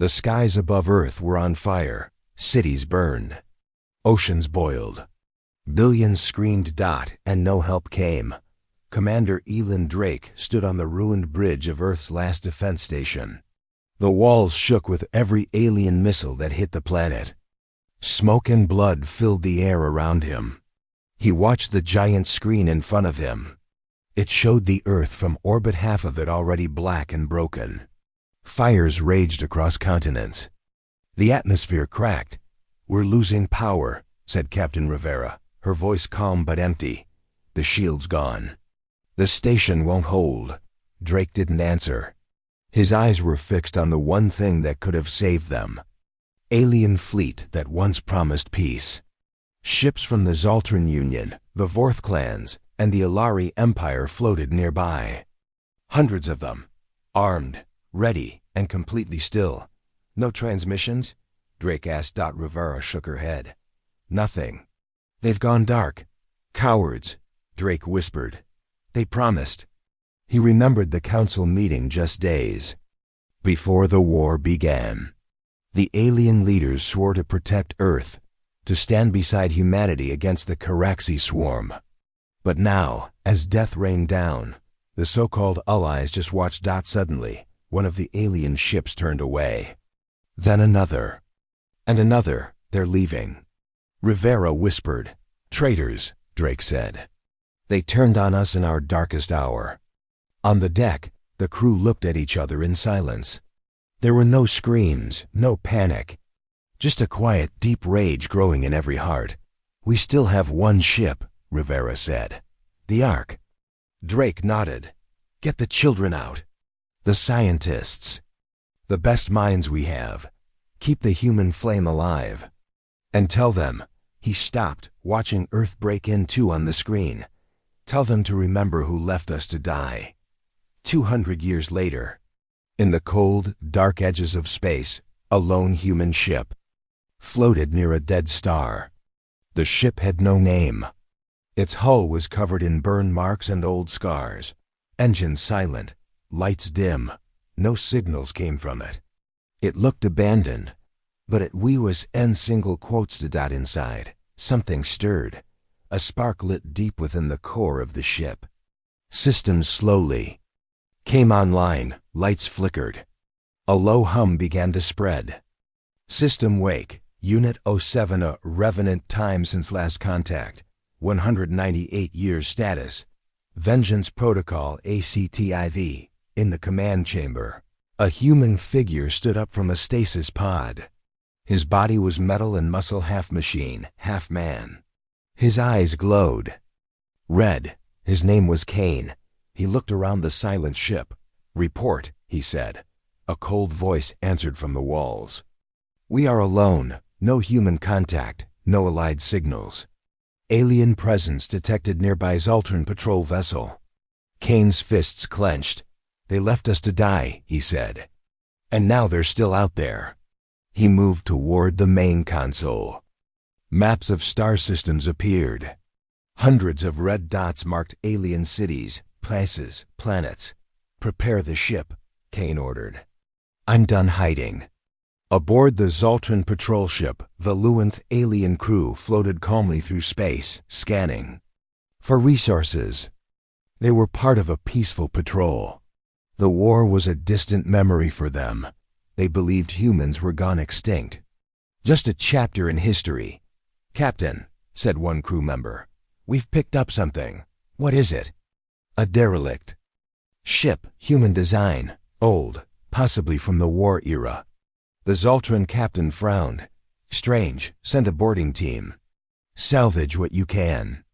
The skies above Earth were on fire, cities burned, oceans boiled. Billions screamed dot, and no help came. Commander Elin Drake stood on the ruined bridge of Earth's last defense station. The walls shook with every alien missile that hit the planet. Smoke and blood filled the air around him. He watched the giant screen in front of him. It showed the Earth from orbit, half of it already black and broken. Fires raged across continents. The atmosphere cracked. "We're losing power," said Captain Rivera, her voice calm but empty. "The shield's gone. The station won't hold." Drake didn't answer. His eyes were fixed on the one thing that could have saved them. Alien fleet that once promised peace. Ships from the Zoltran Union, the Vorth clans, and the Alari Empire floated nearby. Hundreds of them, armed, ready, and completely still. "No transmissions?" Drake asked. Rivera shook her head. "Nothing. They've gone dark." "Cowards," Drake whispered. "They promised." He remembered the council meeting just days before the war began. The alien leaders swore to protect Earth, to stand beside humanity against the Caraxi swarm. But now, as death rained down, the so-called allies just watched. Suddenly, one of the alien ships turned away. Then another. And another. "They're leaving." Rivera whispered. "Traitors," Drake said. "They turned on us in our darkest hour." On the deck, the crew looked at each other in silence. There were no screams, no panic. Just a quiet, deep rage growing in every heart. "We still have one ship," Rivera said. "The Ark." Drake nodded. "Get the children out. The scientists. The best minds we have. Keep the human flame alive. And tell them," he stopped, watching Earth break in two on the screen. "Tell them to remember who left us to die." 200 years later, in the cold, dark edges of space, a lone human ship floated near a dead star. The ship had no name. Its hull was covered in burn marks and old scars. Engines silent, lights dim. No signals came from it. It looked abandoned, but it was n single quotes to dot inside. Something stirred. A spark lit deep within the core of the ship. Systems slowly came online, lights flickered. A low hum began to spread. "System wake, Unit 07, a revenant time since last contact, 198 years status. Vengeance Protocol ACTIV, in the command chamber." A human figure stood up from a stasis pod. His body was metal and muscle, half machine, half man. His eyes glowed. Red. His name was Kane. He looked around the silent ship. "Report," he said. A cold voice answered from the walls. "We are alone. No human contact. No allied signals. Alien presence detected nearby Zoltran patrol vessel." Kane's fists clenched. "They left us to die," he said. "And now they're still out there." He moved toward the main console. Maps of star systems appeared. Hundreds of red dots marked alien cities, places, planets. "Prepare the ship," Kane ordered. "I'm done hiding." Aboard the Zoltran patrol ship, the Luanth alien crew floated calmly through space, scanning for resources. They were part of a peaceful patrol. The war was a distant memory for them. They believed humans were gone extinct. Just a chapter in history. "Captain," said one crew member, "we've picked up something." "What is it?" "A derelict ship, human design, old, possibly from the war era." The Zoltran captain frowned. "Strange, send a boarding team. Salvage what you can."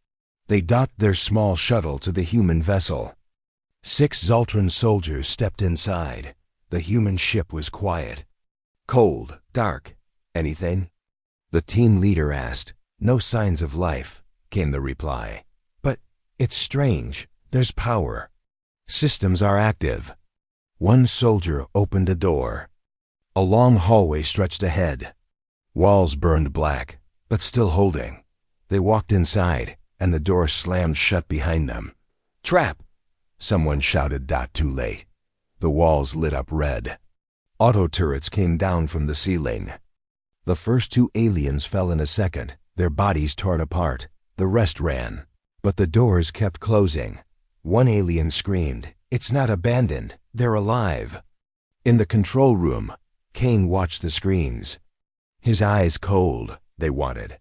They docked their small shuttle to the human vessel. 6 Zoltran soldiers stepped inside. The human ship was quiet. "Cold, dark. Anything?" the team leader asked. "No signs of life," came the reply. "But it's strange. There's power. Systems are active." One soldier opened a door. A long hallway stretched ahead. Walls burned black, but still holding. They walked inside, and the door slammed shut behind them. "Trap!" someone shouted. Too late. The walls lit up red. Auto turrets came down from the ceiling. The first two aliens fell in a second, their bodies torn apart. The rest ran. But the doors kept closing. One alien screamed, "It's not abandoned, they're alive." In the control room, Kane watched the screens. His eyes cold. They wanted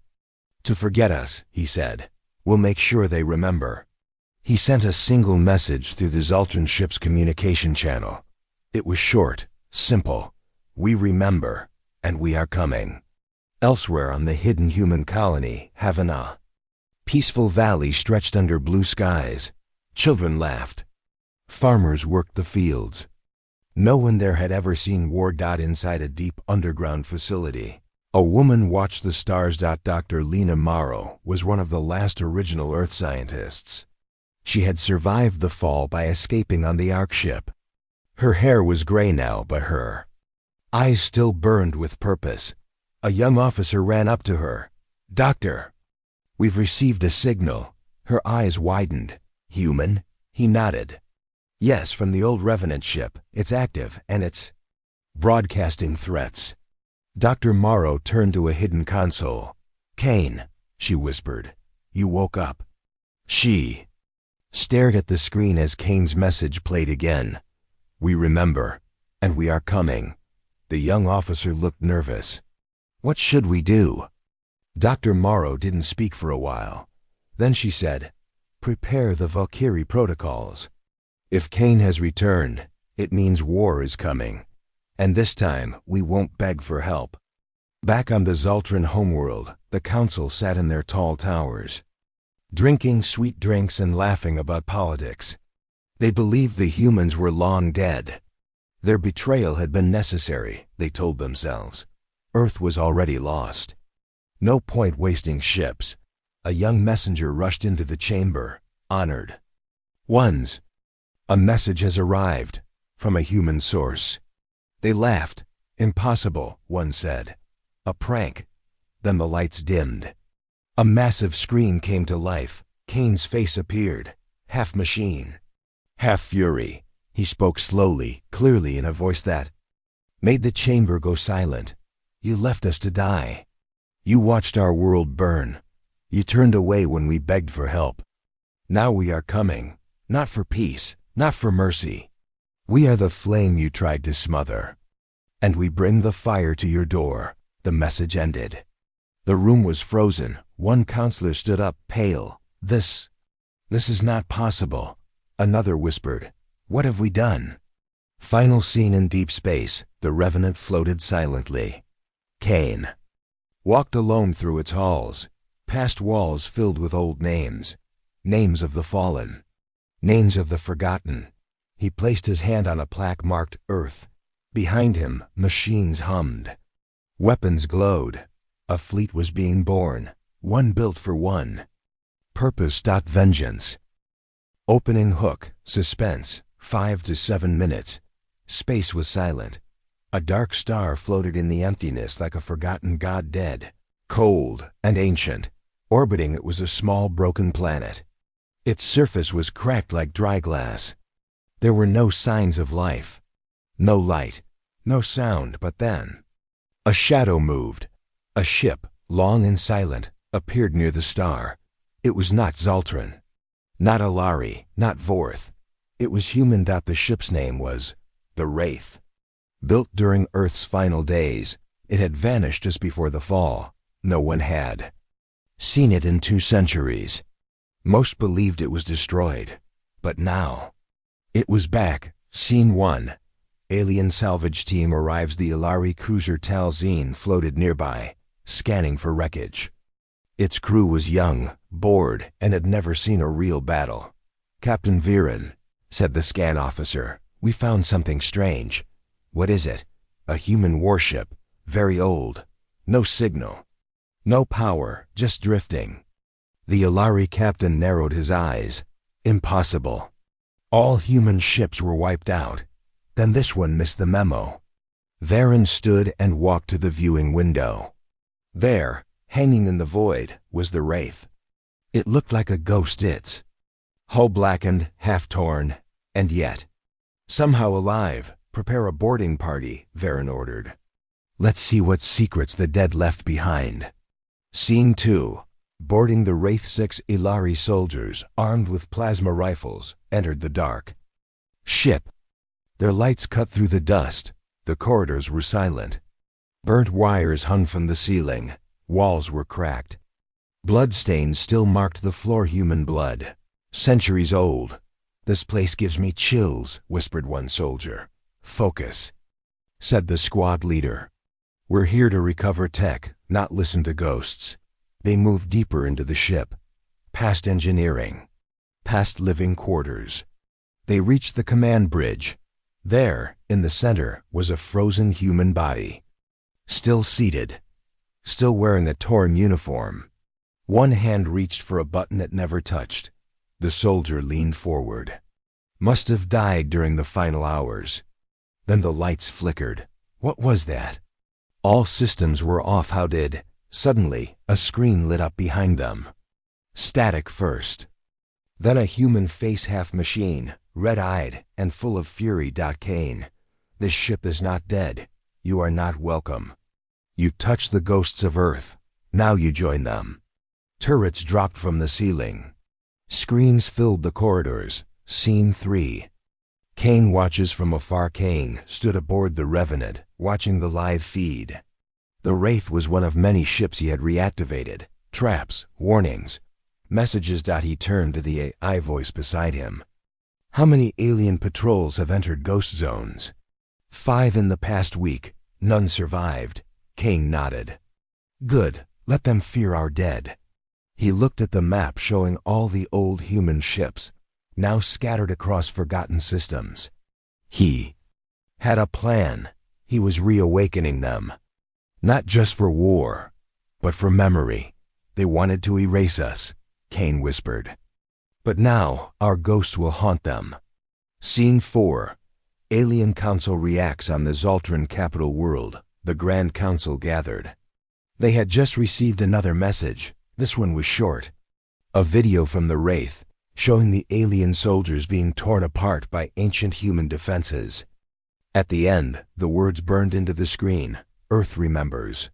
to forget us, he said. "We'll make sure they remember." He sent a single message through the Zoltran ship's communication channel. It was short, simple. "We remember, and we are coming." Elsewhere on the hidden human colony, Havana, peaceful valley stretched under blue skies. Children laughed. Farmers worked the fields. No one there had ever seen war. Inside a deep underground facility, a woman watched the stars. Dr. Lena Morrow was one of the last original Earth scientists. She had survived the fall by escaping on the Ark ship. Her hair was gray now, but her eyes still burned with purpose. A young officer ran up to her. "Doctor, we've received a signal." Her eyes widened. "Human?" He nodded. "Yes, from the old Revenant ship. It's active, and it's broadcasting threats." Dr. Morrow turned to a hidden console. "Kane," she whispered, "you woke up." She stared at the screen as Kane's message played again. "We remember, and we are coming." The young officer looked nervous. "What should we do?" Dr. Morrow didn't speak for a while. Then she said, "Prepare the Valkyrie protocols. If Kane has returned, it means war is coming. And this time, we won't beg for help." Back on the Zoltran homeworld, the council sat in their tall towers, drinking sweet drinks and laughing about politics. They believed the humans were long dead. Their betrayal had been necessary, they told themselves. Earth was already lost. No point wasting ships. A young messenger rushed into the chamber, honored ones. "A message has arrived, from a human source." They laughed. "Impossible," one said. "A prank." Then the lights dimmed. A massive screen came to life. Kane's face appeared, half machine, half fury. He spoke slowly, clearly in a voice that made the chamber go silent. "You left us to die. You watched our world burn. You turned away when we begged for help. Now we are coming, not for peace, not for mercy. We are the flame you tried to smother. And we bring the fire to your door." The message ended. The room was frozen. One counselor stood up, pale. This is not possible." Another whispered, "What have we done?" Final scene in deep space. The Revenant floated silently. Kane walked alone through its halls, past walls filled with old names. Names of the fallen. Names of the forgotten. He placed his hand on a plaque marked Earth. Behind him, machines hummed. Weapons glowed. A fleet was being born, one built for one. Purpose. Vengeance. Opening hook, suspense, 5 to 7 minutes. Space was silent. A dark star floated in the emptiness like a forgotten god dead. Cold and ancient. Orbiting it was a small broken planet. Its surface was cracked like dry glass. There were no signs of life. No light. No sound. But then a shadow moved. A ship, long and silent, appeared near the star. It was not Zoltran. Not Alari. Not Vorth. It was human. The ship's name was the Wraith. Built during Earth's final days, it had vanished just before the fall. No one had seen it in 2 centuries. Most believed it was destroyed. But now it was back. Scene 1. Alien salvage team arrives. The Alari cruiser Talzine floated nearby, scanning for wreckage. Its crew was young, bored, and had never seen a real battle. "Captain Viren," said the scan officer, "we found something strange." "What is it?" "A human warship, very old. No signal. No power, just drifting." The Alari captain narrowed his eyes. "Impossible. All human ships were wiped out. Then this one missed the memo." Varen stood and walked to the viewing window. There, hanging in the void, was the Wraith. It looked like a ghost. Its hull blackened, half torn, and yet somehow alive. Prepare a boarding party, Varen ordered. Let's see what secrets the dead left behind. Scene 2. Boarding the Wraith 6 Ilari soldiers, armed with plasma rifles, entered the dark ship. Their lights cut through the dust. The corridors were silent. Burnt wires hung from the ceiling. Walls were cracked. Bloodstains still marked the floor, human blood. Centuries old. This place gives me chills, whispered one soldier. Focus, said the squad leader. We're here to recover tech, not listen to ghosts. They moved deeper into the ship, past engineering, past living quarters. They reached the command bridge. There, in the center, was a frozen human body. Still seated, still wearing a torn uniform. One hand reached for a button it never touched. The soldier leaned forward. Must have died during the final hours. Then the lights flickered. What was that? All systems were off. How did? Suddenly, a screen lit up behind them. Static first. Then a human face, half machine, red-eyed and full of fury. Kane, this ship is not dead. You are not welcome. You touched the ghosts of Earth. Now you join them. Turrets dropped from the ceiling. Screens filled the corridors. Scene 3. Kane watches from afar. Kane stood aboard the Revenant, watching the live feed. The Wraith was one of many ships he had reactivated. Traps, warnings, messages. He turned to the AI voice beside him. How many alien patrols have entered ghost zones? 5 in the past week. None survived. Kane nodded. Good, let them fear our dead. He looked at the map showing all the old human ships, now scattered across forgotten systems. He had a plan. He was reawakening them. Not just for war, but for memory. They wanted to erase us, Kane whispered. But now our ghosts will haunt them. Scene 4. Alien Council reacts on the Zoltran capital world. The Grand Council gathered. They had just received another message. This one was short. A video from the Wraith, showing the alien soldiers being torn apart by ancient human defenses. At the end, the words burned into the screen. Earth remembers.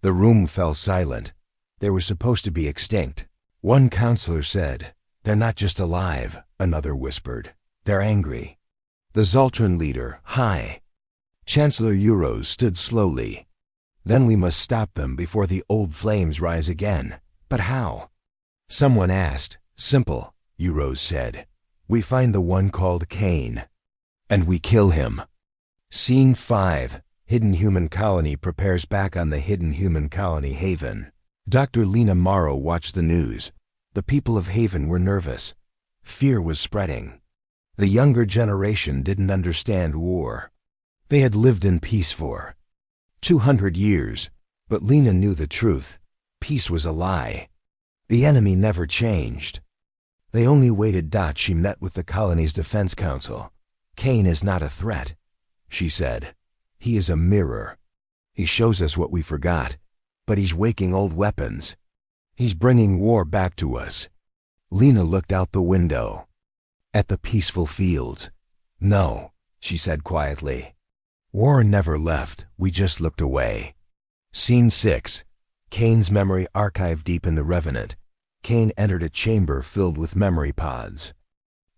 The room fell silent. They were supposed to be extinct. One counselor said, "They're not just alive," another whispered. "They're angry." The Zoltran leader, High Chancellor Euros, stood slowly. "Then we must stop them before the old flames rise again." "But how?" Someone asked. "Simple," Euros said. "We find the one called Kane, and we kill him." Scene 5. Hidden Human Colony prepares. Back on the Hidden Human Colony Haven, Dr. Lena Morrow watched the news. The people of Haven were nervous. Fear was spreading. The younger generation didn't understand war. They had lived in peace for 200 years, but Lena knew the truth. Peace was a lie. The enemy never changed. They only waited. She met with the colony's defense council. "Kane is not a threat," she said. "He is a mirror. He shows us what we forgot, but he's waking old weapons. He's bringing war back to us." Lena looked out the window. At the peaceful fields. "No," she said quietly. "War never left, we just looked away." Scene 6. Kane's memory archive. Deep in the Revenant, Kane entered a chamber filled with memory pods.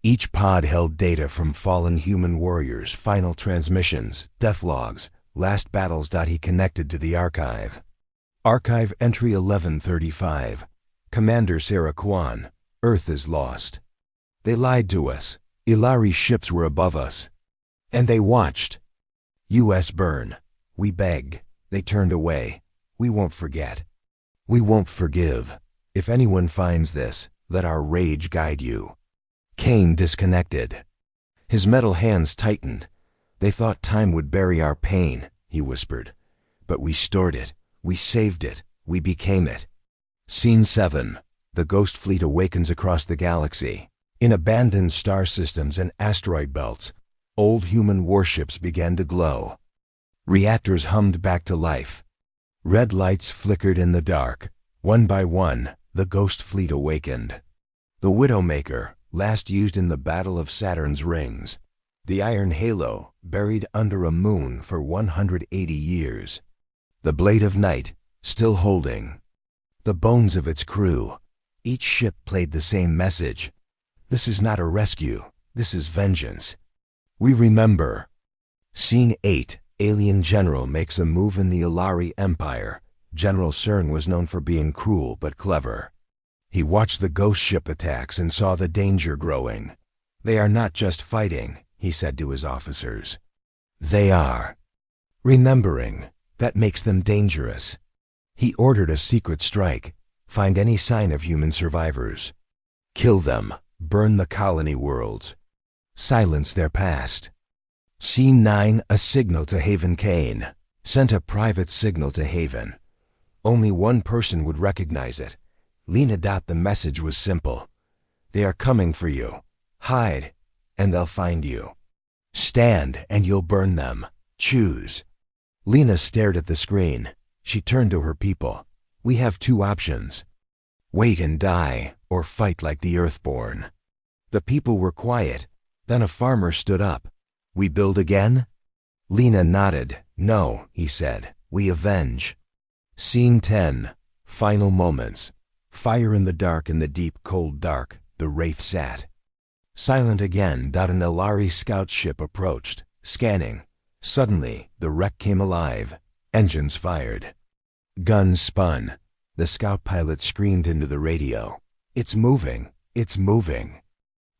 Each pod held data from fallen human warriors, final transmissions, death logs, last battles. He connected to the archive. Archive entry 1135. Commander Sarah Kwan, Earth is lost. They lied to us. Ilari ships were above us. And they watched. U.S. burn. We begged. They turned away. We won't forget. We won't forgive. If anyone finds this, let our rage guide you. Kane disconnected. His metal hands tightened. "They thought time would bury our pain," he whispered. "But we stored it. We saved it. We became it." Scene 7. The Ghost Fleet awakens across the galaxy. In abandoned star systems and asteroid belts, old human warships began to glow. Reactors hummed back to life. Red lights flickered in the dark. One by one, the Ghost Fleet awakened. The Widowmaker, last used in the Battle of Saturn's Rings. The iron halo, buried under a moon for 180 years. The blade of night, still holding. The bones of its crew. Each ship played the same message. This is not a rescue. This is vengeance. We remember. Scene 8. Alien General makes a move in the Ilari Empire. General CERN was known for being cruel but clever. He watched the ghost ship attacks and saw the danger growing. They are not just fighting, he said to his officers. They are remembering. That makes them dangerous. He ordered a secret strike. Find any sign of human survivors. Kill them. Burn the colony worlds. Silence their past. Scene 9. A signal to Haven. Kane sent a private signal to Haven. Only one person would recognize it. Lena. The message was simple. They are coming for you. Hide, and they'll find you. Stand, and you'll burn them. Choose. Lena stared at the screen. She turned to her people. We have two options. Wait and die, or fight like the Earthborn. The people were quiet. Then a farmer stood up. We build again? Lena nodded. No, he said. We avenge. Scene 10. Final moments. Fire in the dark, in the deep, cold dark, the Wraith sat. Silent again. An Ilari scout ship approached, scanning. Suddenly, the wreck came alive. Engines fired. Guns spun. The scout pilot screamed into the radio. It's moving. It's moving.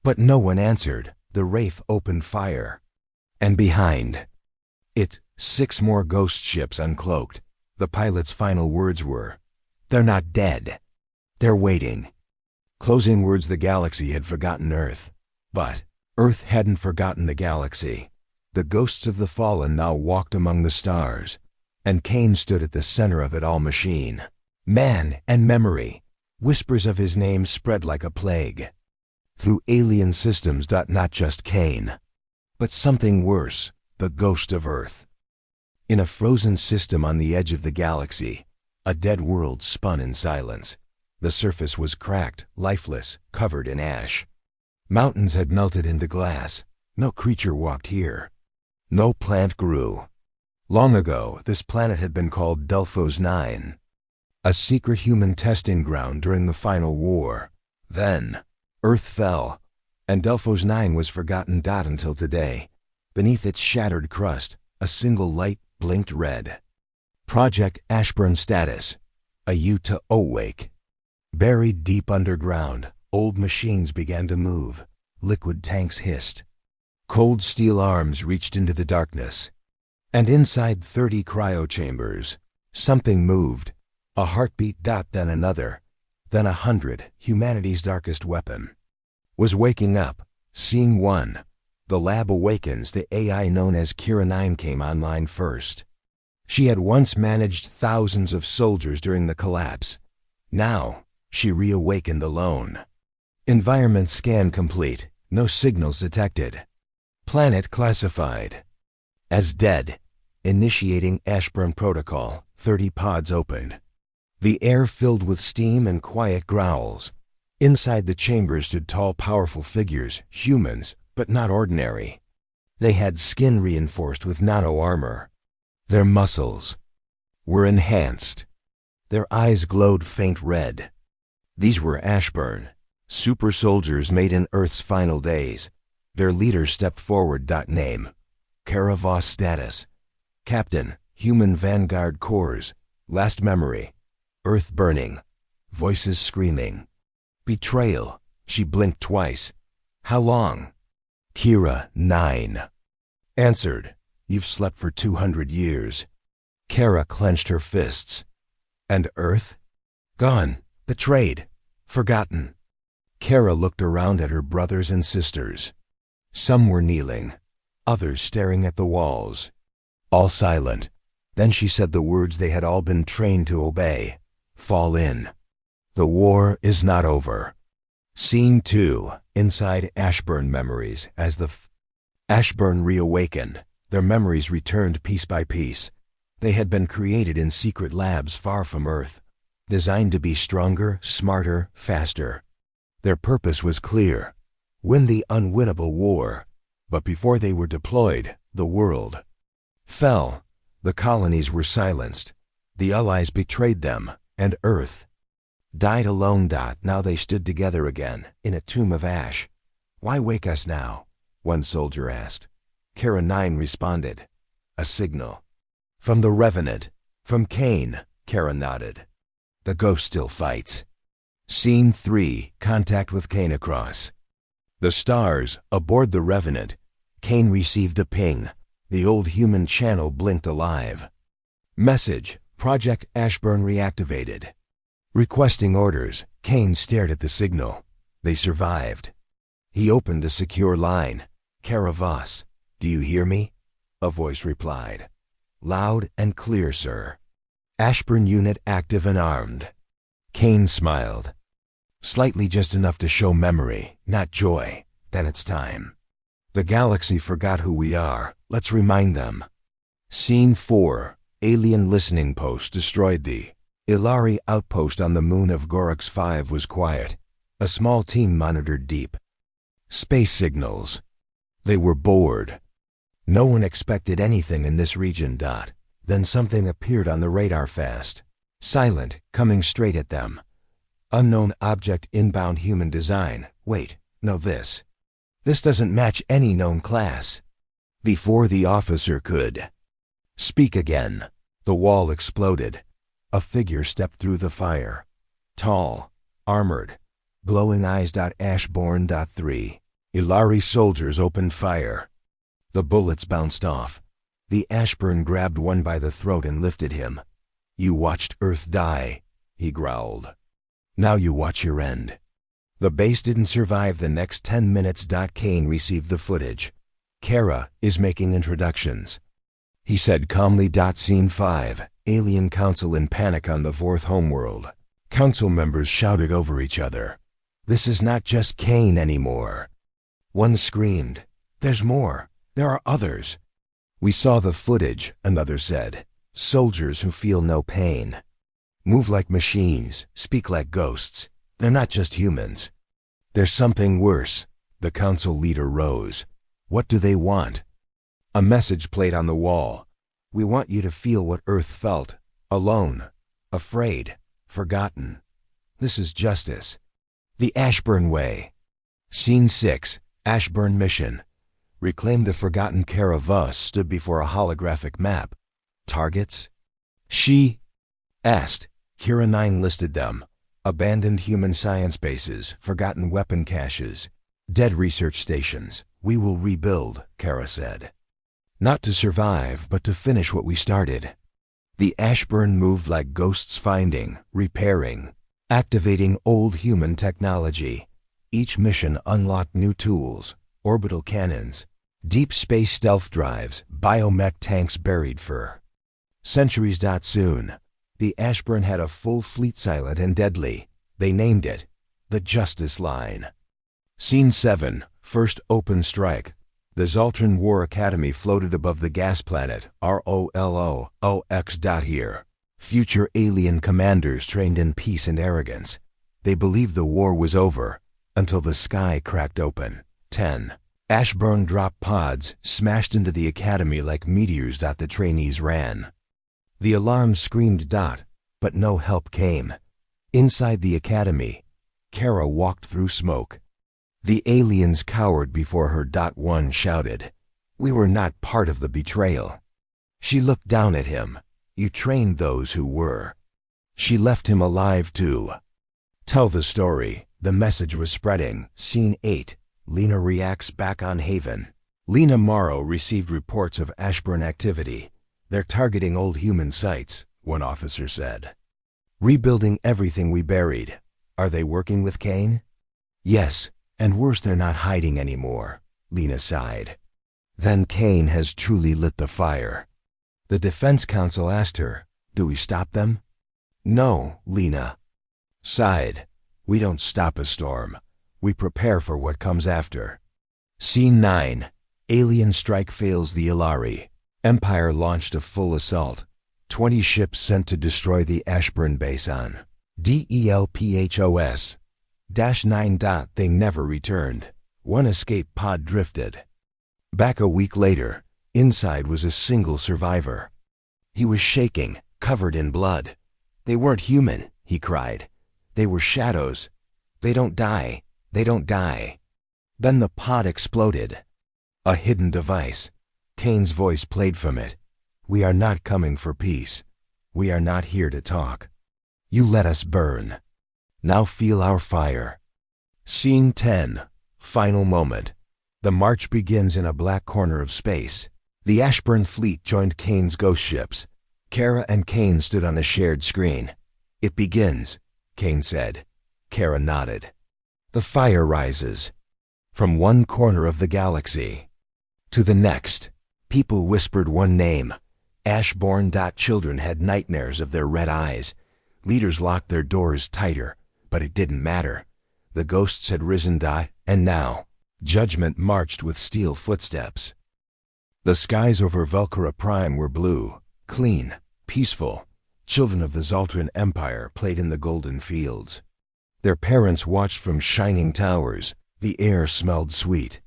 But no one answered. The Wraith opened fire. And behind it, 6 more ghost ships uncloaked. The pilot's final words were, "They're not dead. They're waiting." Closing words. The galaxy had forgotten Earth. But Earth hadn't forgotten the galaxy. The ghosts of the fallen now walked among the stars. And Kane stood at the center of it all. Machine, man, and memory. Whispers of his name spread like a plague. Through alien systems. Not just Kane, but something worse, the ghost of Earth. In a frozen system on the edge of the galaxy, a dead world spun in silence. The surface was cracked, lifeless, covered in ash. Mountains had melted into glass. No creature walked here. No plant grew. Long ago, this planet had been called Delphos 9, a secret human testing ground during the final war. Then, Earth fell, and Delphos 9 was forgotten. Until today. Beneath its shattered crust, a single light blinked red. Project Ashburn status. A Utah awake. Buried deep underground, old machines began to move. Liquid tanks hissed. Cold steel arms reached into the darkness. And inside 30 cryochambers, something moved. A heartbeat. Then another. Then 100. Humanity's darkest weapon was waking up. Scene 1. The lab awakens. The AI known as Kira 9 came online first. She had once managed thousands of soldiers during the collapse. Now, she reawakened alone. Environment scan complete. No signals detected. Planet classified as dead. Initiating Ashburn protocol. 30 pods opened. The air filled with steam and quiet growls. Inside the chamber stood tall, powerful figures, humans, but not ordinary. They had skin reinforced with nano armor. Their muscles were enhanced. Their eyes glowed faint red. These were Ashburn, super soldiers made in Earth's final days. Their leader stepped forward. Name, Karavos status, Captain, Human Vanguard Corps. Last memory, Earth burning. Voices screaming. Betrayal. She blinked twice. How long? Kira 9 answered. You've slept for 200 years. Kara clenched her fists. And Earth? Gone. Betrayed. Forgotten. Kara looked around at her brothers and sisters. Some were kneeling, others staring at the walls. All silent. Then she said the words they had all been trained to obey. Fall in. The war is not over. Scene 2. Inside Ashburn memories. As the Ashburn reawakened, their memories returned piece by piece. They had been created in secret labs far from Earth, designed to be stronger, smarter, faster. Their purpose was clear: win the unwinnable war. But before they were deployed, the world fell. The colonies were silenced. The Allies betrayed them, and Earth died alone. Now they stood together again, in a tomb of ash. "Why wake us now?" one soldier asked. Kara 9 responded. "A signal." "From the Revenant." "From Kane," Kara nodded. "The ghost still fights." Scene 3, contact with Kane across the stars. Aboard the Revenant, Kane received a ping. The old human channel blinked alive. Message: Project Ashburn reactivated. Requesting orders. Kane stared at the signal. They survived. He opened a secure line. "Kara Voss, do you hear me?" A voice replied. "Loud and clear, sir." "Ashburn unit active and armed." Kane smiled. "Slightly, just enough to show memory, not joy. Then it's time. The galaxy forgot who we are. Let's remind them." Scene 4, alien listening post destroyed. The Ilari outpost on the moon of Gorax 5 was quiet. A small team monitored deep space signals. They were bored. No one expected anything in this region. Then something appeared on the radar, fast, silent, coming straight at them. Unknown object, inbound, human design. Wait, no, this doesn't match any known class. Before the officer could speak again, the wall exploded. A figure stepped through the fire. Tall, armored, glowing eyes. Ashburn 3. Ilari soldiers opened fire. The bullets bounced off. The Ashburn grabbed one by the throat and lifted him. "You watched Earth die," he growled. "Now you watch your end." The base didn't survive the next 10 minutes. Kane received the footage. "Kara is making introductions," he said calmly. Scene 5, Alien Council in panic on the fourth homeworld. Council members shouted over each other. "This is not just Kane anymore." One screamed, "There's more. There are others." "We saw the footage," another said. "Soldiers who feel no pain. Move like machines, speak like ghosts. They're not just humans. There's something worse." The council leader rose. "What do they want?" A message played on the wall. "We want you to feel what Earth felt. Alone, afraid, forgotten. This is justice. The Ashburn way." Scene 6, Ashburn mission. Reclaim the forgotten. Kara Voss stood before a holographic map. "Targets?" she asked. Kira 9 listed them. Abandoned human science bases, forgotten weapon caches, dead research stations. "We will rebuild," Kara said. "Not to survive, but to finish what we started." The Ashburn moved like ghosts, finding, repairing, activating old human technology. Each mission unlocked new tools, orbital cannons, deep space stealth drives, biomech tanks buried for centuries. Soon, the Ashburn had a full fleet, silent and deadly. They named it the Justice Line. Scene 7, first open strike. The Zoltran War Academy floated above the gas planet ROLOX. Here, future alien commanders trained in peace and arrogance. They believed the war was over, until the sky cracked open. 10 Ashburn drop pods smashed into the academy like meteors. The trainees ran. The alarm screamed. But no help came. Inside the academy, Kara walked through smoke. The aliens cowered before her. One shouted, "We were not part of the betrayal." She looked down at him. "You trained those who were." She left him alive too. "Tell the story." The message was spreading. Scene 8, Lena reacts back on Haven. Lena Morrow received reports of Ashburn activity. "They're targeting old human sites," one officer said. "Rebuilding everything we buried." "Are they working with Kane?" "Yes, and worse, they're not hiding anymore," Lena sighed. "Then Kane has truly lit the fire." The Defense Council asked her, "Do we stop them?" "No," Lena sighed. "We don't stop a storm. We prepare for what comes after." Scene 9, Alien strike fails the Ilari. Empire launched a full assault. 20 ships sent to destroy the Ashburn base on DELPHOS-9. They never returned. One escape pod drifted Back a week later, inside was a single survivor. He was shaking, covered in blood. "They weren't human," he cried. "They were shadows. They don't die. They don't die." Then the pod exploded. A hidden device. Kane's voice played from it. "We are not coming for peace. We are not here to talk. You let us burn. Now feel our fire." Scene 10. Final moment. The march begins in a black corner of space. The Ashburn fleet joined Kane's ghost ships. Kara and Kane stood on a shared screen. "It begins," Kane said. Kara nodded. The fire rises. From one corner of the galaxy to the next, people whispered one name. Ashborn. Children had nightmares of their red eyes. Leaders locked their doors tighter, but it didn't matter. The ghosts had risen, and now, judgment marched with steel footsteps. The skies over Velcora Prime were blue, clean, peaceful. Children of the Zoltran Empire played in the golden fields. Their parents watched from shining towers. The air smelled sweet.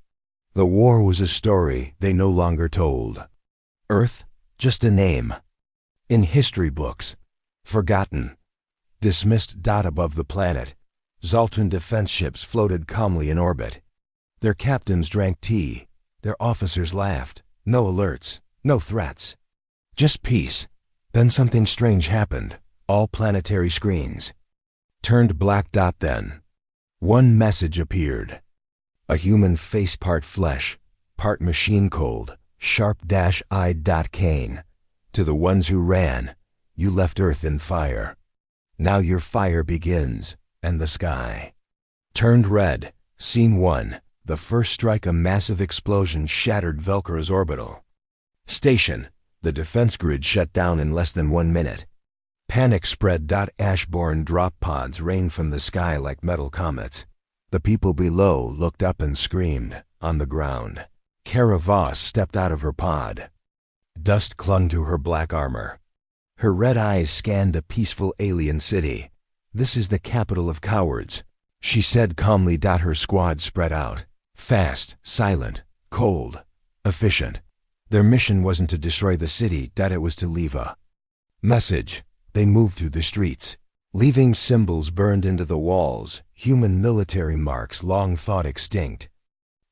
The war was a story they no longer told. Earth, just a name. In history books, forgotten. Dismissed. Above the planet, Zoltran defense ships floated calmly in orbit. Their captains drank tea. Their officers laughed. No alerts, no threats. Just peace. Then something strange happened. All planetary screens turned black. Then one message appeared. A human face, part flesh, part machine, cold, sharp-eyed. Kane. "To the ones who ran, you left Earth in fire. Now your fire begins." And the sky turned red. Scene 1. The first strike. A massive explosion shattered Velcora's orbital station. The defense grid shut down in less than 1 minute. Panic spread. Ashborn drop pods rained from the sky like metal comets. The people below looked up and screamed. On the ground, Kara Voss stepped out of her pod. Dust clung to her black armor. Her red eyes scanned the peaceful alien city. "This is the capital of cowards," she said calmly. Her squad spread out. Fast, silent, cold, efficient. Their mission wasn't to destroy the city. It was to leave a message. They moved through the streets, leaving symbols burned into the walls, human military marks long thought extinct.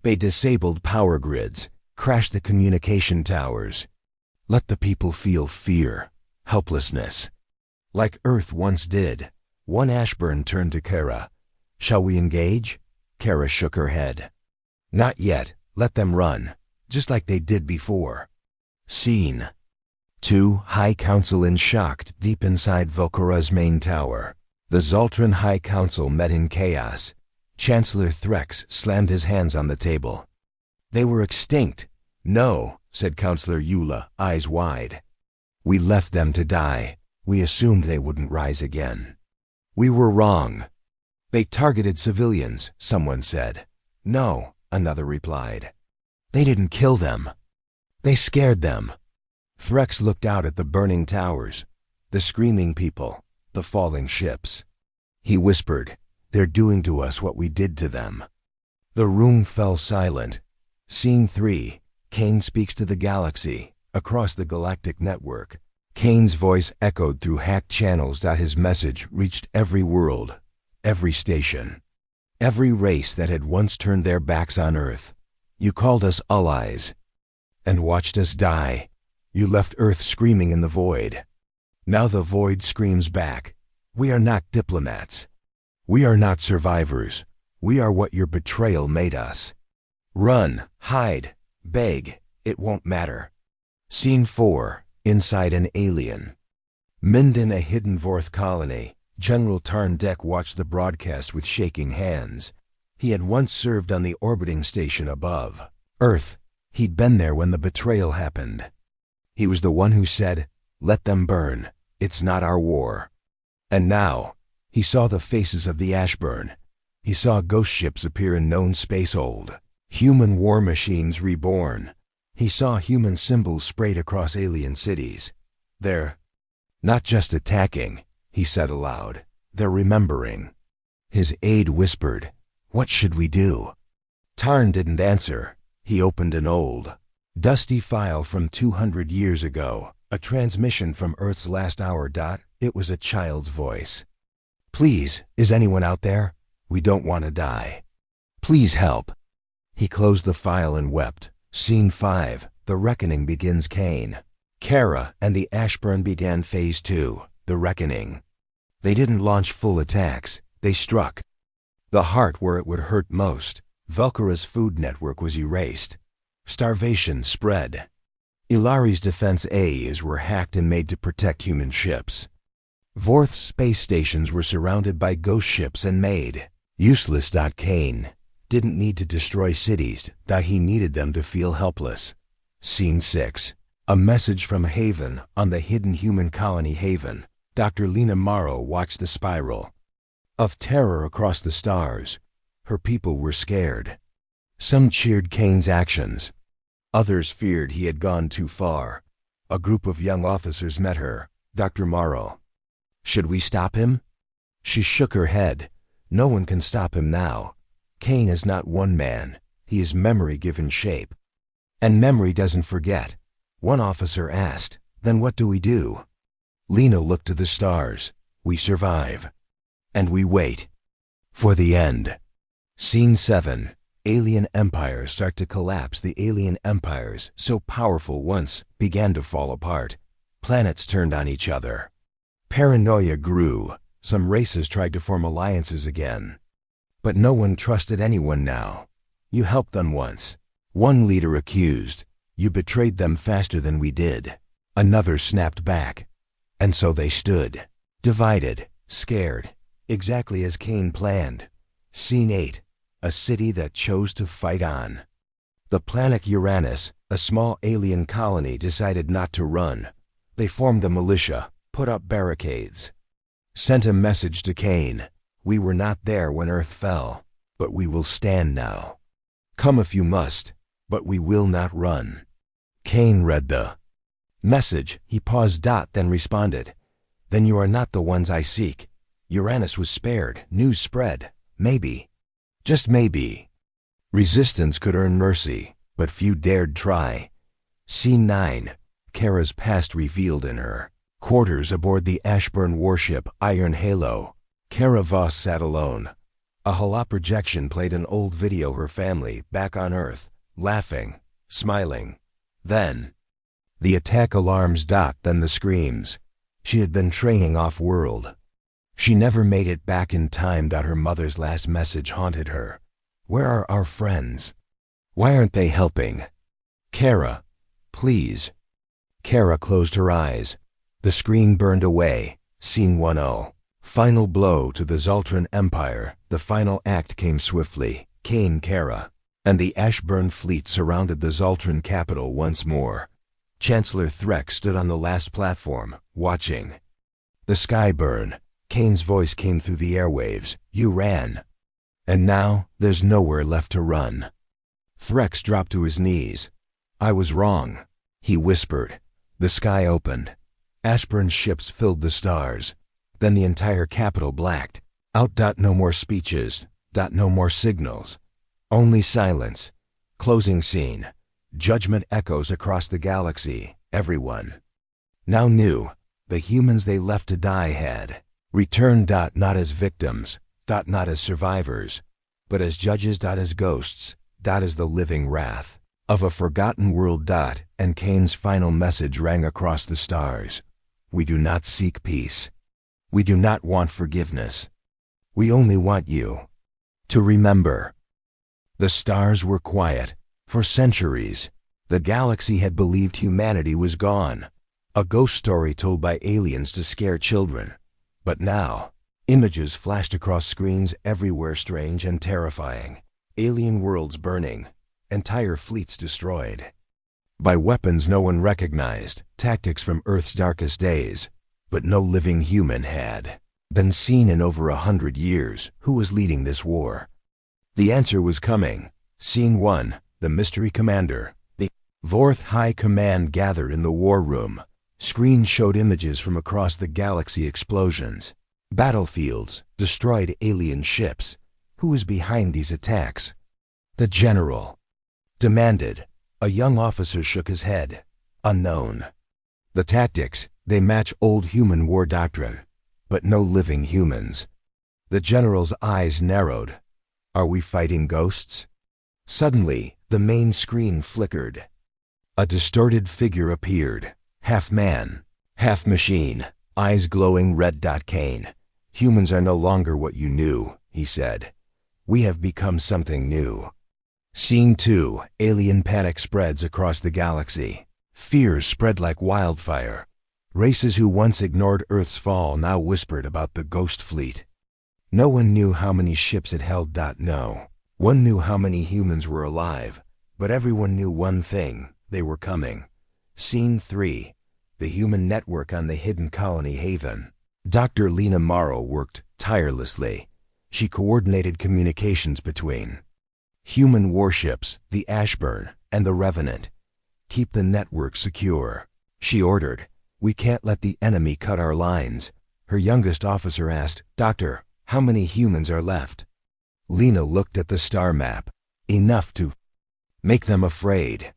They disabled power grids, crashed the communication towers. Let the people feel fear, helplessness, like Earth once did. One Ashburn turned to Kara. "Shall we engage?" Kara shook her head. "Not yet. Let them run, just like they did before." Scene 2. High Council in shock. Deep inside Velcora's main tower, the Zoltran High Council met in chaos. Chancellor Threx slammed his hands on the table. "They were extinct." "No," said Councillor Eula, eyes wide. "We left them to die. We assumed they wouldn't rise again. We were wrong." "They targeted civilians," someone said. "No," another replied. "They didn't kill them. They scared them." Threx looked out at the burning towers, the screaming people, the falling ships. He whispered, "They're doing to us what we did to them." The room fell silent. Scene 3. Kane speaks to the galaxy, across the galactic network. Kane's voice echoed through hacked channels. His message reached every world, every station, every race that had once turned their backs on Earth. "You called us allies and watched us die. You left Earth screaming in the void. Now the void screams back. We are not diplomats. We are not survivors. We are what your betrayal made us. Run, hide, beg, it won't matter." Scene 4. Inside an alien. Minden, a hidden Vorth colony. General Tarndek watched the broadcast with shaking hands. He had once served on the orbiting station above Earth. He'd been there when the betrayal happened. He was the one who said, "Let them burn. It's not our war." And now, he saw the faces of the Ashburn. He saw ghost ships appear in known space old, human war machines reborn. He saw human symbols sprayed across alien cities. "They're not just attacking," he said aloud. "They're remembering." His aide whispered, "What should we do?" Tarn didn't answer. He opened an old, dusty file from 200 years ago, a transmission from Earth's last hour. It was a child's voice. "Please, is anyone out there? We don't want to die. Please help." He closed the file and wept. Scene 5, The Reckoning begins. Kane, Kara, and the Ashburn began Phase 2, The Reckoning. They didn't launch full attacks, they struck the heart where it would hurt most. Velcara's food network was erased. Starvation spread. Ilari's defense AIs were hacked and made to protect human ships. Vorth's space stations were surrounded by ghost ships and made useless. Kane didn't need to destroy cities, he needed them to feel helpless. Scene 6. A message from Haven. On the hidden human colony Haven, Dr. Lena Morrow watched the spiral of terror across the stars. Her people were scared. Some cheered Kane's actions. Others feared he had gone too far. A group of young officers met her. "Dr. Morrow, should we stop him?" She shook her head. "No one can stop him now. Kane is not one man. He is memory given shape. And memory doesn't forget." One officer asked, "Then what do we do?" Lena looked to the stars. "We survive. And we wait for the end." Scene 7. Alien empires start to collapse. The alien empires, so powerful once, began to fall apart. Planets turned on each other. Paranoia grew. Some races tried to form alliances again. But no one trusted anyone now. "You helped them once." One leader accused. "You betrayed them faster than we did." Another snapped back. And so they stood, divided, scared, exactly as Kane planned. Scene 8. A city that chose to fight on. The planet Uranus, a small alien colony, decided not to run. They formed a militia, put up barricades, sent a message to Kane. "We were not there when Earth fell, but we will stand now. Come if you must, but we will not run." Kane read the message. He paused. Then responded, "Then you are not the ones I seek." Uranus was spared. News spread. Maybe, just maybe, resistance could earn mercy, but few dared try. Scene 9. Kara's past revealed in her quarters aboard the Ashburn warship Iron Halo. Kara Voss sat alone. A holoprojection played an old video of her family back on Earth, laughing, smiling. Then the attack alarms. Then the screams. She had been training off-world. She never made it back in time. Her mother's last message haunted her. "Where are our friends? Why aren't they helping? Kara, please." Kara closed her eyes. The screen burned away. Scene 10. Final blow to the Zoltran Empire. The final act came swiftly. Kane, Kara, and the Ashburn fleet surrounded the Zoltran capital once more. Chancellor Threx stood on the last platform, watching the sky burn. Kane's voice came through the airwaves. "You ran. And now, there's nowhere left to run." Threx dropped to his knees. "I was wrong," he whispered. The sky opened. Ashburn's ships filled the stars. Then the entire capital blacked out. No more speeches. No more signals. Only silence. Closing scene. Judgment echoes across the galaxy. Everyone now knew the humans they left to die had returned. Not as victims. Not as survivors. But as judges. As ghosts. As the living wrath of a forgotten world. And Kane's final message rang across the stars. "We do not seek peace. We do not want forgiveness. We only want you to remember." The stars were quiet. For centuries, the galaxy had believed humanity was gone. A ghost story told by aliens to scare children. But now, images flashed across screens everywhere, strange and terrifying. Alien worlds burning. Entire fleets destroyed. By weapons no one recognized. Tactics from Earth's darkest days. But no living human had been seen in over 100 years. Who was leading this war? The answer was coming. Scene 1. The Mystery Commander. The Vorth High Command gathered in the war room. Screens showed images from across the galaxy. Explosions, battlefields, destroyed alien ships. Who was behind these attacks? The General. Demanded. A young officer shook his head. Unknown. The tactics, they match old human war doctrine, but no living humans. The general's eyes narrowed. Are we fighting ghosts? Suddenly, the main screen flickered. A distorted figure appeared, half man, half machine, eyes glowing red. Kane, humans are no longer what you knew, he said. We have become something new. Scene 2, alien panic spreads across the galaxy. Fears spread like wildfire. Races who once ignored Earth's fall now whispered about the ghost fleet. No one knew how many ships it held. No one knew how many humans were alive, but everyone knew one thing: they were coming. Scene 3, the human network on the hidden colony haven. Dr. Lena Morrow worked tirelessly. She coordinated communications between human warships, the Ashburn, and the Revenant. Keep the network secure, she ordered. We can't let the enemy cut our lines. Her youngest officer asked, Doctor, how many humans are left? Lena looked at the star map. Enough to make them afraid.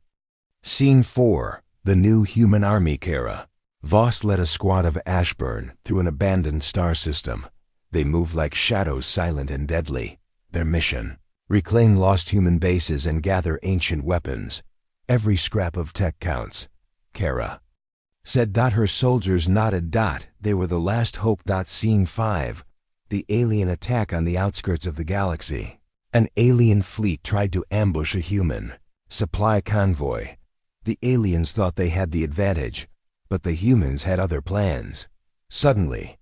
Scene 4, the new human army. Kara. Voss led a squad of Ashburn through an abandoned star system. They moved like shadows, silent and deadly. Their mission: reclaim lost human bases and gather ancient weapons. Every scrap of tech counts, Kara said. Her soldiers nodded. They were the last hope. Scene 5, the alien attack on the outskirts of the galaxy. An alien fleet tried to ambush a human supply convoy. The aliens thought they had the advantage, but the humans had other plans. Suddenly,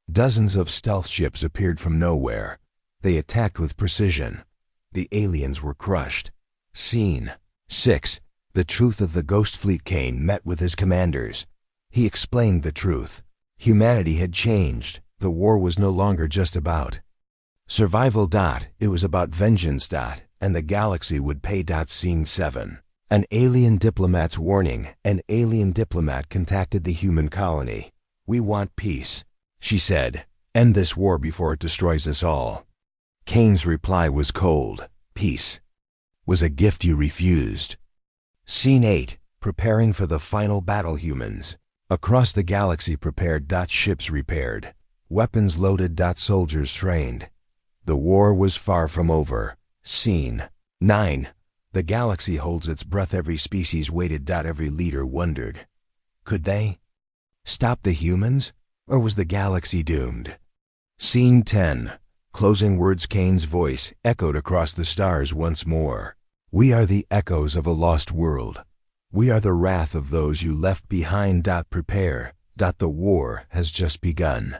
dozens of stealth ships appeared from nowhere. They attacked with precision. The aliens were crushed. Scene 6, the truth of the ghost fleet. Kane met with his commanders. He explained the truth. Humanity had changed. The war was no longer just about survival. It was about vengeance. And the galaxy would pay. Scene 7, an alien diplomat's warning. An alien diplomat contacted the human colony. We want peace, she said. End this war before it destroys us all. Kane's reply was cold. Peace was a gift you refused. Scene 8, preparing for the final battle. Humans across the galaxy prepared. Ships repaired. Weapons loaded. Soldiers trained. The war was far from over. Scene 9, the galaxy holds its breath. Every species waited. Every leader wondered, could they stop the humans, or was the galaxy doomed? Scene 10, closing words. Kane's voice echoed across the stars once more. We are the echoes of a lost world. We are the wrath of those you left behind. Prepare. The war has just begun.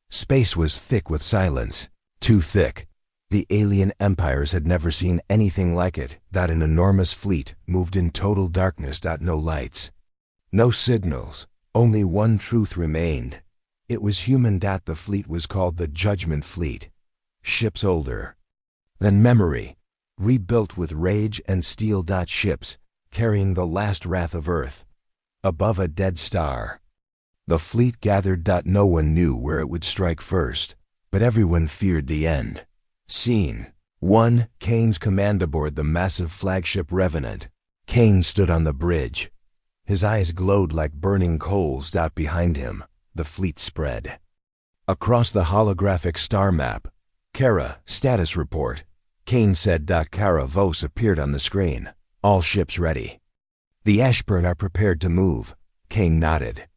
Space was thick with silence. Too thick. The alien empires had never seen anything like it. An enormous fleet moved in total darkness. No lights, no signals. Only one truth remained. It was human. The fleet was called the Judgment Fleet. Ships older than memory, rebuilt with rage and steel. Ships carrying the last wrath of Earth above a dead star. The fleet gathered. No one knew where it would strike first, but everyone feared the end. Scene 1, Kane's command aboard the massive flagship Revenant. Kane stood on the bridge. His eyes glowed like burning coals. Behind him, the fleet spread. Across the holographic star map, Kara, status report. Kane said. Kara Voss appeared on the screen. All ships ready. The Ashburn are prepared to move. Kane nodded.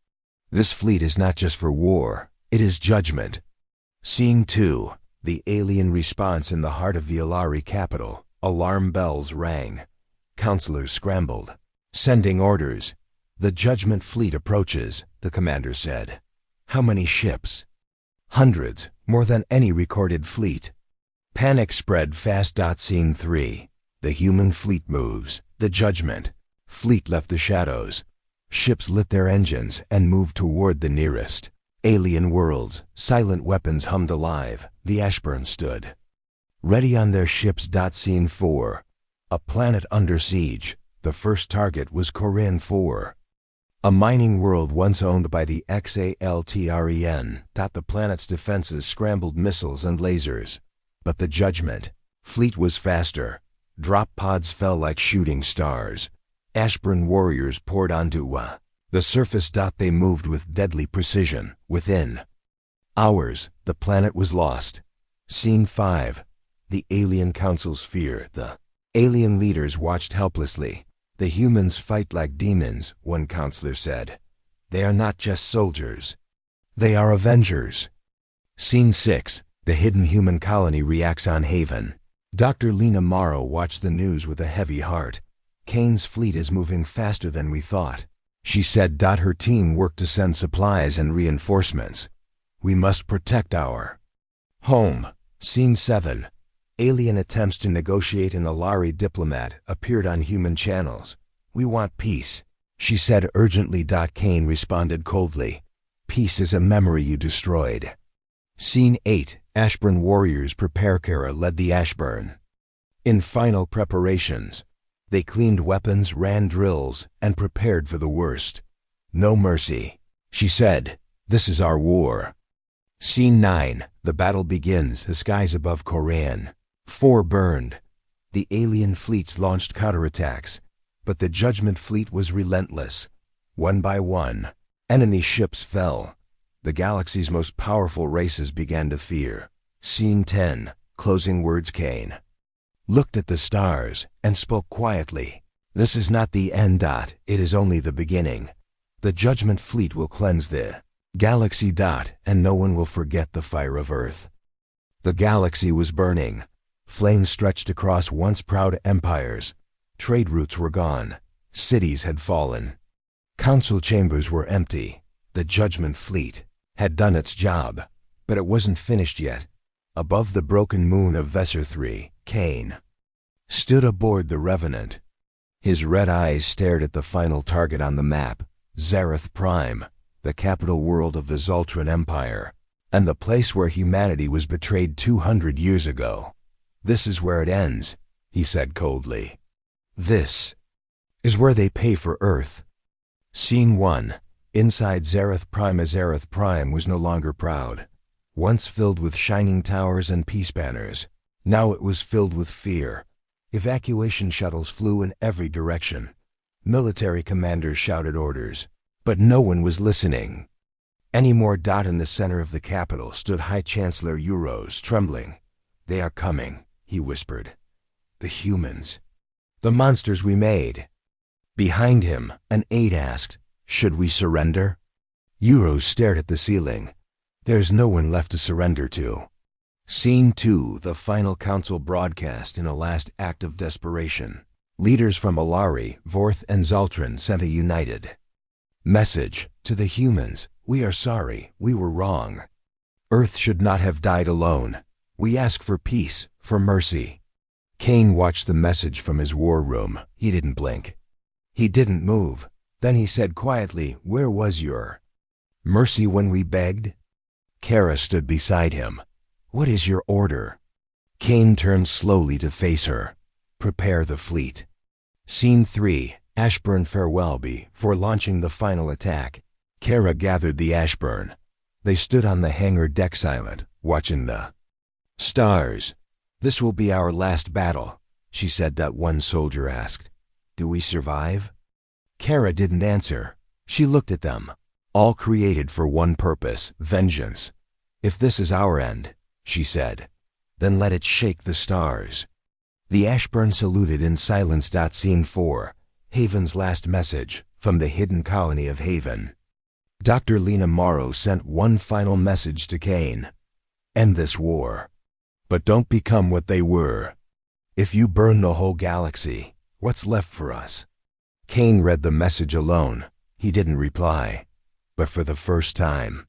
This fleet is not just for war, it is judgment. Scene 2, the alien response in the heart of the Ilari capital. Alarm bells rang. Counselors scrambled, sending orders. The Judgment Fleet approaches, the commander said. How many ships? Hundreds, more than any recorded fleet. Panic spread fast. Scene 3, the human fleet moves. The Judgment Fleet left the shadows. Ships lit their engines and moved toward the nearest alien worlds. Silent weapons hummed alive. The Ashburn stood ready on their ships. Scene 4, a planet under siege. The first target was Corinne 4, a mining world once owned by the Xaltren. The planet's defenses scrambled missiles and lasers, but the Judgment Fleet was faster. Drop pods fell like shooting stars. Ashburn warriors poured onto the surface. They moved with deadly precision. Within hours, the planet was lost. Scene 5. The Alien Council's fear. The alien leaders watched helplessly. The humans fight like demons, one counselor said. They are not just soldiers. They are avengers. Scene 6. The hidden human colony reacts on Haven. Dr. Lena Morrow watched the news with a heavy heart. Kane's fleet is moving faster than we thought, she said. Her team worked to send supplies and reinforcements. We must protect our home. Scene 7. Alien attempts to negotiate. An Alari diplomat appeared on human channels. We want peace, she said urgently. Kane responded coldly. Peace is a memory you destroyed. Scene 8. Ashburn warriors prepare. Kara led the Ashburn in final preparations. They cleaned weapons, ran drills, and prepared for the worst. No mercy, she said. This is our war. Scene 9. The battle begins. The skies above Koran 4 burned. The alien fleets launched counterattacks, but the Judgment Fleet was relentless. One by one, enemy ships fell. The galaxy's most powerful races began to fear. Scene 10. Closing words. Kane looked at the stars and spoke quietly. This is not the end. It is only the beginning. The Judgment Fleet will cleanse the galaxy. And no one will forget the fire of Earth. The galaxy was burning. Flames stretched across once proud empires. Trade routes were gone. Cities had fallen. Council chambers were empty. The Judgment Fleet had done its job, but it wasn't finished yet. Above the broken moon of Vesser 3, Kane stood aboard the Revenant. His red eyes stared at the final target on the map, Zareth Prime, the capital world of the Zoltran Empire, and the place where humanity was betrayed 200 years ago. This is where it ends, he said coldly. This is where they pay for Earth. Scene 1. Inside Zareth Prime. Zareth Prime was no longer proud. Once filled with shining towers and peace banners, now it was filled with fear. Evacuation shuttles flew in every direction. Military commanders shouted orders, but no one was listening anymore. In the center of the capital stood High Chancellor Euros, trembling. They are coming, he whispered. The humans. The monsters we made. Behind him, an aide asked, should we surrender? Euros stared at the ceiling. There's no one left to surrender to. Scene 2. The final council broadcast. In a last act of desperation, leaders from Alari, Vorth, and Zoltran sent a united message to the humans. We are sorry, we were wrong. Earth should not have died alone. We ask for peace, for mercy. Kane watched the message from his war room. He didn't blink. He didn't move. Then he said quietly, where was your mercy when we begged? Kara stood beside him. What is your order? Kane turned slowly to face her. Prepare the fleet. Scene 3. Ashburn farewell before launching the final attack. Kara gathered the Ashburn. They stood on the hangar deck silent, watching the stars. This will be our last battle, she said. One soldier asked, do we survive? Kara didn't answer. She looked at them. All created for one purpose, vengeance. If this is our end, she said, then let it shake the stars. The Ashburn saluted in silence. Scene 4. Haven's last message, from the hidden colony of Haven. Dr. Lena Morrow sent one final message to Kane. End this war. But don't become what they were. If you burn the whole galaxy, what's left for us? Kane read the message alone. He didn't reply. But for the first time,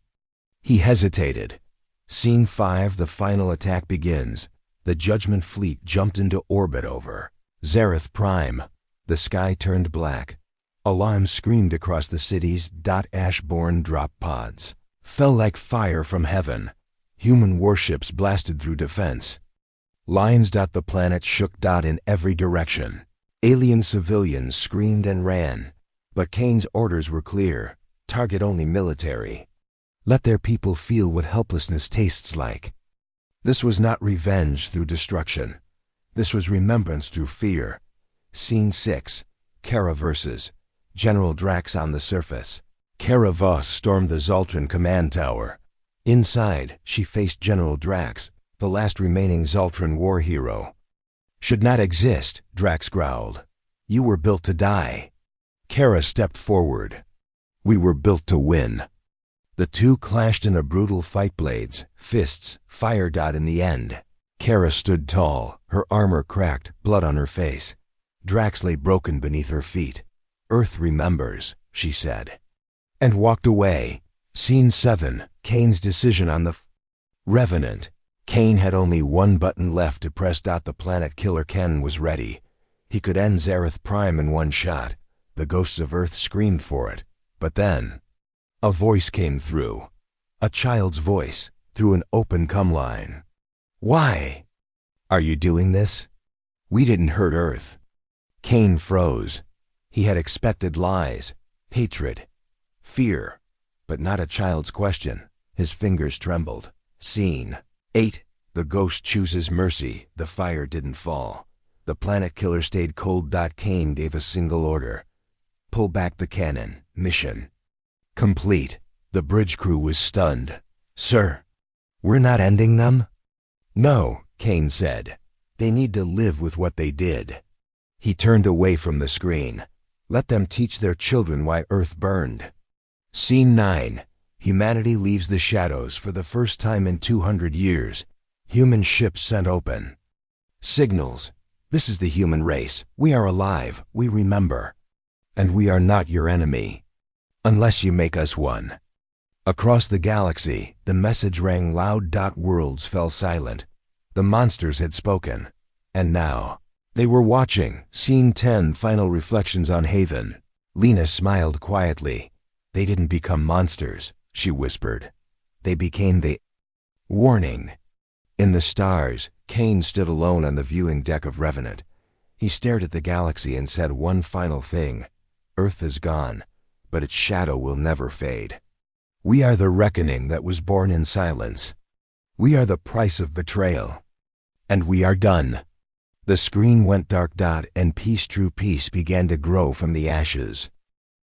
he hesitated. Scene 5. The final attack begins. The Judgment Fleet jumped into orbit over Zareth Prime. The sky turned black. Alarms screamed across the cities. Ashborn drop pods fell like fire from heaven. Human warships blasted through defense lines. The planet shook. In every direction, alien civilians screamed and ran. But Kane's orders were clear. Target only military. Let their people feel what helplessness tastes like. This was not revenge through destruction. This was remembrance through fear. Scene 6. Kara versus General Drax on the surface. Kara Voss stormed the Zoltran command tower. Inside, she faced General Drax, the last remaining Zoltran war hero. "Should not exist," Drax growled. "You were built to die." Kara stepped forward. "We were built to win." The two clashed in a brutal fight, blades, fists, fire. In the end, Kara stood tall, her armor cracked, blood on her face. Drax lay broken beneath her feet. "Earth remembers," she said, and walked away. Scene 7. Kane's decision on the Revenant. Kane had only one button left to press. The planet killer Ken was ready. He could end Zareth Prime in one shot. The ghosts of Earth screamed for it. But then, a voice came through. A child's voice, through an open cum line. "Why are you doing this? We didn't hurt Earth." Kane froze. He had expected lies, hatred, fear, but not a child's question. His fingers trembled. Scene 8. The ghost chooses mercy. The fire didn't fall. The planet killer stayed cold. Kane gave a single order. "Pull back the cannon. Mission complete." The bridge crew was stunned. "Sir, we're not ending them?" "No," Kane said. "They need to live with what they did." He turned away from the screen. "Let them teach their children why Earth burned." Scene 9. Humanity leaves the shadows for the first time in 200 years. Human ships sent open. Signals. "This is the human race. We are alive. We remember. And we are not your enemy. Unless you make us one." Across the galaxy, the message rang loud. Worlds fell silent. The monsters had spoken. And now, they were watching. Scene 10. Final reflections on Haven. Lena smiled quietly. "They didn't become monsters," she whispered. "They became the warning." In the stars, Kane stood alone on the viewing deck of Revenant. He stared at the galaxy and said one final thing. "Earth is gone, but its shadow will never fade. We are the reckoning that was born in silence. We are the price of betrayal. And we are done." The screen went dark. And peace, true peace, began to grow from the ashes.